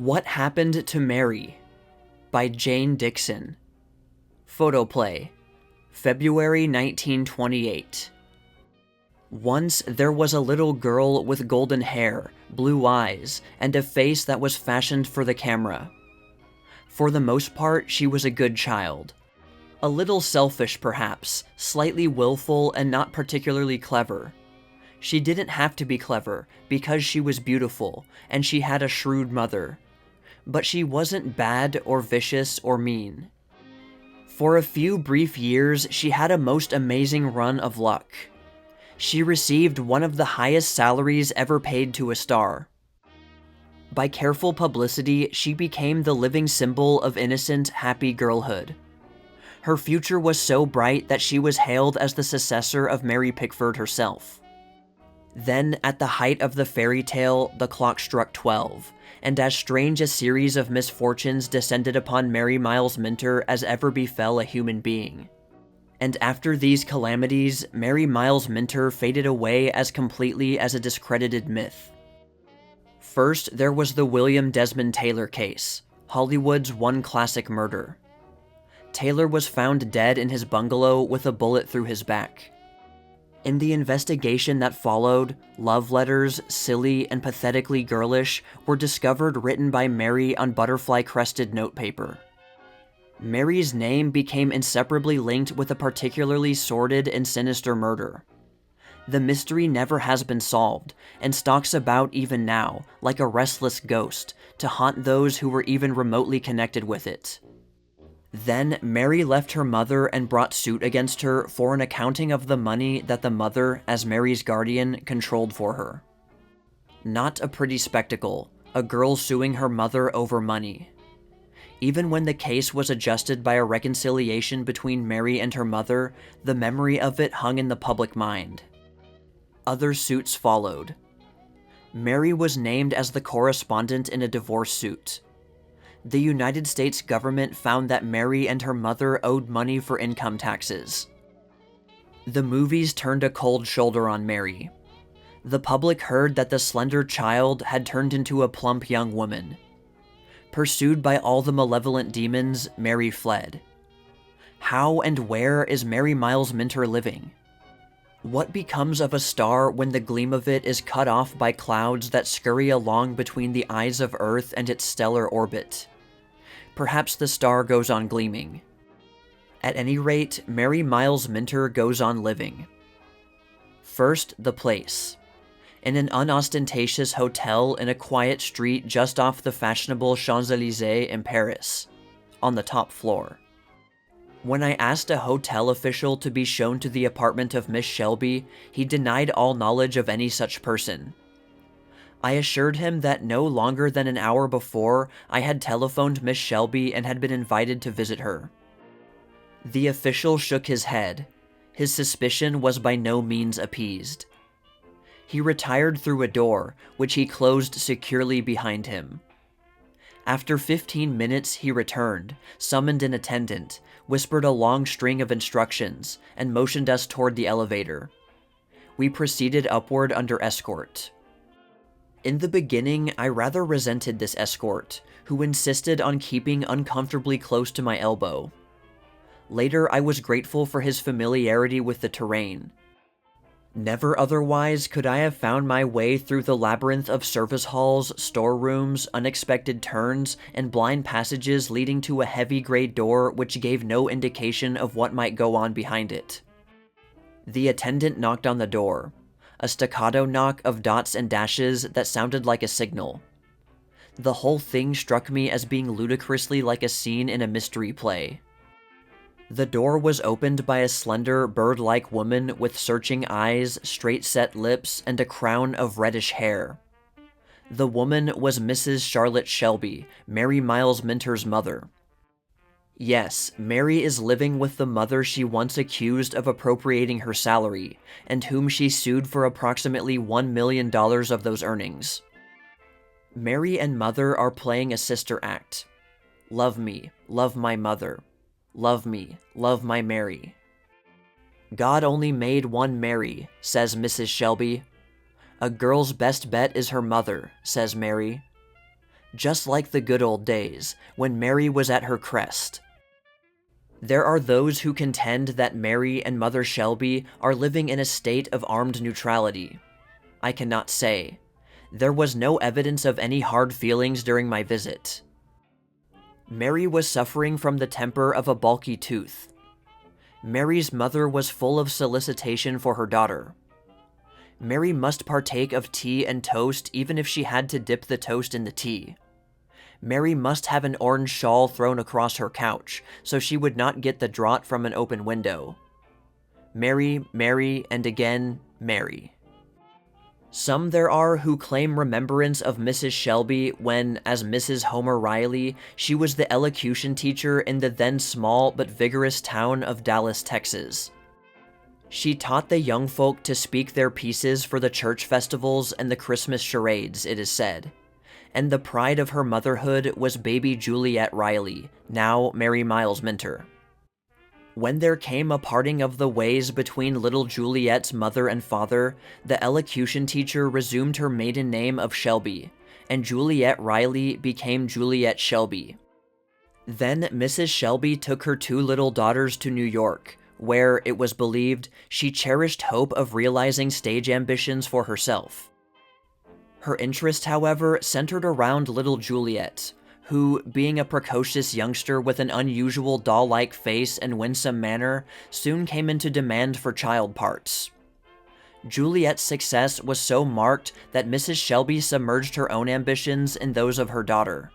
What Happened to Mary by Jane Dixon. Photoplay, February 1928. Once there was a little girl with golden hair, blue eyes, and a face that was fashioned for the camera. For the most part, she was a good child. A little selfish, perhaps, slightly willful, and not particularly clever. She didn't have to be clever, because she was beautiful, and she had a shrewd mother. But she wasn't bad or vicious or mean. For a few brief years, she had a most amazing run of luck. She received one of the highest salaries ever paid to a star. By careful publicity, she became the living symbol of innocent, happy girlhood. Her future was so bright that she was hailed as the successor of Mary Pickford herself. Then, at the height of the fairy tale, the clock struck 12, and as strange a series of misfortunes descended upon Mary Miles Minter as ever befell a human being. And after these calamities, Mary Miles Minter faded away as completely as a discredited myth. First, there was the William Desmond Taylor case, Hollywood's one classic murder. Taylor was found dead in his bungalow with a bullet through his back. In the investigation that followed, love letters, silly and pathetically girlish, were discovered written by Mary on butterfly-crested notepaper. Mary's name became inseparably linked with a particularly sordid and sinister murder. The mystery never has been solved, and stalks about even now, like a restless ghost, to haunt those who were even remotely connected with it. Then, Mary left her mother and brought suit against her for an accounting of the money that the mother, as Mary's guardian, controlled for her. Not a pretty spectacle, a girl suing her mother over money. Even when the case was adjusted by a reconciliation between Mary and her mother, the memory of it hung in the public mind. Other suits followed. Mary was named as the correspondent in a divorce suit. The United States government found that Mary and her mother owed money for income taxes. The movies turned a cold shoulder on Mary. The public heard that the slender child had turned into a plump young woman. Pursued by all the malevolent demons, Mary fled. How and where is Mary Miles Minter living? What becomes of a star when the gleam of it is cut off by clouds that scurry along between the eyes of Earth and its stellar orbit? Perhaps the star goes on gleaming. At any rate, Mary Miles Minter goes on living. First, the place. In an unostentatious hotel in a quiet street just off the fashionable Champs-Élysées in Paris, on the top floor. When I asked a hotel official to be shown to the apartment of Miss Shelby, he denied all knowledge of any such person. I assured him that no longer than an hour before, I had telephoned Miss Shelby and had been invited to visit her. The official shook his head. His suspicion was by no means appeased. He retired through a door, which he closed securely behind him. After 15 minutes, he returned, summoned an attendant, whispered a long string of instructions, and motioned us toward the elevator. We proceeded upward under escort. In the beginning, I rather resented this escort, who insisted on keeping uncomfortably close to my elbow. Later, I was grateful for his familiarity with the terrain. Never otherwise could I have found my way through the labyrinth of service halls, storerooms, unexpected turns, and blind passages leading to a heavy gray door which gave no indication of what might go on behind it. The attendant knocked on the door. A staccato knock of dots and dashes that sounded like a signal. The whole thing struck me as being ludicrously like a scene in a mystery play. The door was opened by a slender, bird-like woman with searching eyes, straight-set lips, and a crown of reddish hair. The woman was Mrs. Charlotte Shelby, Mary Miles Minter's mother. Yes, Mary is living with the mother she once accused of appropriating her salary, and whom she sued for approximately $1 million of those earnings. Mary and mother are playing a sister act. Love me, love my mother. Love me, love my Mary. God only made one Mary, says Mrs. Shelby. A girl's best bet is her mother, says Mary. just like the good old days, when Mary was at her crest. There are those who contend that Mary and Mother Shelby are living in a state of armed neutrality. I cannot say. There was no evidence of any hard feelings during my visit. Mary was suffering from the temper of a bulky tooth. Mary's mother was full of solicitation for her daughter. Mary must partake of tea and toast even if she had to dip the toast in the tea. Mary must have an orange shawl thrown across her couch so she would not get the draught from an open window. Mary, Mary, and again, Mary. Some there are who claim remembrance of Mrs. Shelby when, as Mrs. Homer Riley, she was the elocution teacher in the then small but vigorous town of Dallas, Texas. She taught the young folk to speak their pieces for the church festivals and the Christmas charades, it is said. And the pride of her motherhood was baby Juliet Riley, now Mary Miles Minter. When there came a parting of the ways between little Juliet's mother and father, the elocution teacher resumed her maiden name of Shelby, and Juliet Riley became Juliet Shelby. Then Mrs. Shelby took her two little daughters to New York, where, it was believed, she cherished hope of realizing stage ambitions for herself. Her interest, however, centered around little Juliet, who, being a precocious youngster with an unusual doll-like face and winsome manner, soon came into demand for child parts. Juliet's success was so marked that Mrs. Shelby submerged her own ambitions in those of her daughter.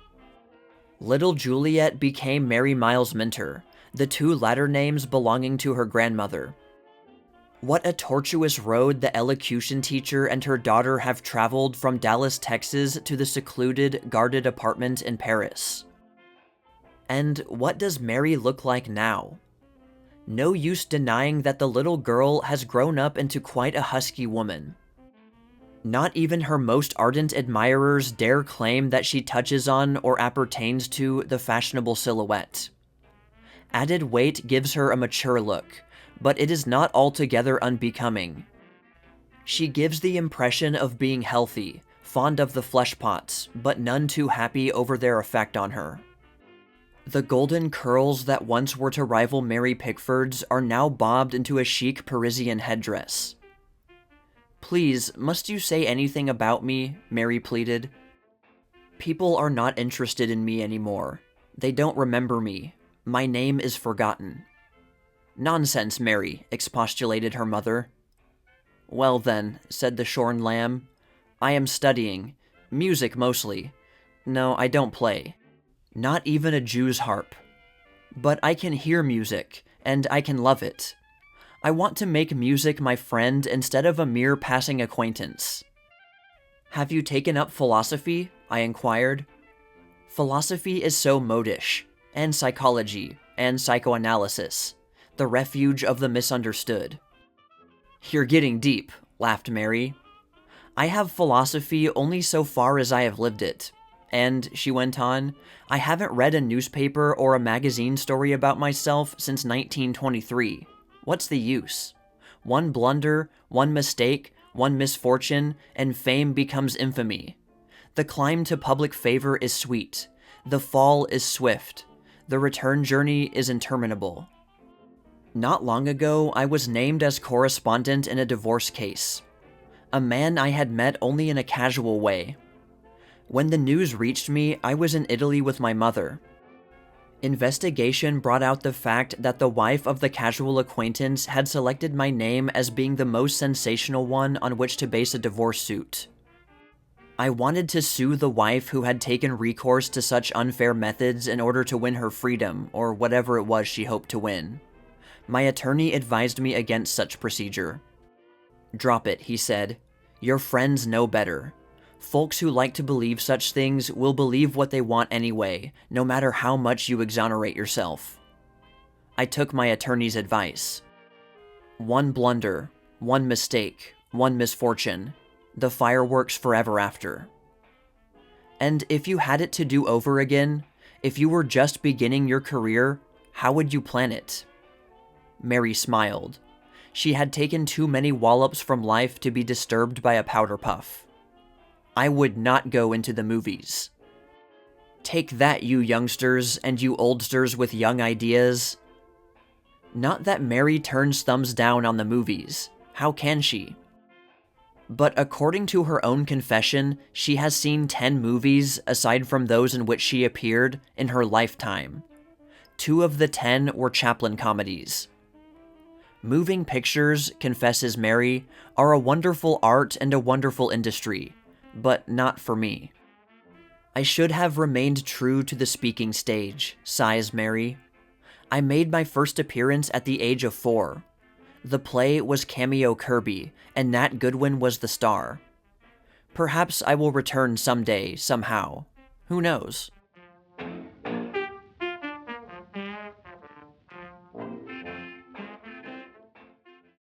Little Juliet became Mary Miles Minter, the two latter names belonging to her grandmother. What a tortuous road the elocution teacher and her daughter have traveled from Dallas, Texas to the secluded, guarded apartment in Paris. And what does Mary look like now? No use denying that the little girl has grown up into quite a husky woman. Not even her most ardent admirers dare claim that she touches on or appertains to the fashionable silhouette. Added weight gives her a mature look, but it is not altogether unbecoming. She gives the impression of being healthy, fond of the flesh pots, but none too happy over their effect on her. The golden curls that once were to rival Mary Pickford's are now bobbed into a chic Parisian headdress. "Please, must you say anything about me?" Mary pleaded. "People are not interested in me anymore. They don't remember me. My name is forgotten." "Nonsense, Mary," expostulated her mother. "Well then," said the shorn lamb, "I am studying. Music, mostly. No, I don't play. Not even a Jew's harp. But I can hear music, and I can love it. I want to make music my friend instead of a mere passing acquaintance." "Have you taken up philosophy?" I inquired. "Philosophy is so modish, and psychology, and psychoanalysis. The refuge of the misunderstood." "You're getting deep," laughed Mary. "I have philosophy only so far as I have lived it. And," she went on, "I haven't read a newspaper or a magazine story about myself since 1923. What's the use? One blunder, one mistake, one misfortune, and fame becomes infamy. The climb to public favor is sweet. The fall is swift. The return journey is interminable. Not long ago, I was named as correspondent in a divorce case. A man I had met only in a casual way. When the news reached me, I was in Italy with my mother. Investigation brought out the fact that the wife of the casual acquaintance had selected my name as being the most sensational one on which to base a divorce suit. I wanted to sue the wife who had taken recourse to such unfair methods in order to win her freedom, or whatever it was she hoped to win. My attorney advised me against such procedure. "Drop it," he said. "Your friends know better. Folks who like to believe such things will believe what they want anyway, no matter how much you exonerate yourself." I took my attorney's advice. One blunder, one mistake, one misfortune, the fireworks forever after. And if you had it to do over again, if you were just beginning your career, how would you plan it? Mary smiled. She had taken too many wallops from life to be disturbed by a powder puff. "I would not go into the movies." Take that, you youngsters and you oldsters with young ideas. Not that Mary turns thumbs down on the movies. How can she? But according to her own confession, she has seen 10 movies, aside from those in which she appeared, in her lifetime. 2 of the 10 were Chaplin comedies. Moving pictures, confesses Mary, are a wonderful art and a wonderful industry, but not for me. I should have remained true to the speaking stage, sighs Mary. I made my first appearance at the age of 4. The play was Cameo Kirby, and Nat Goodwin was the star. Perhaps I will return someday, somehow. Who knows?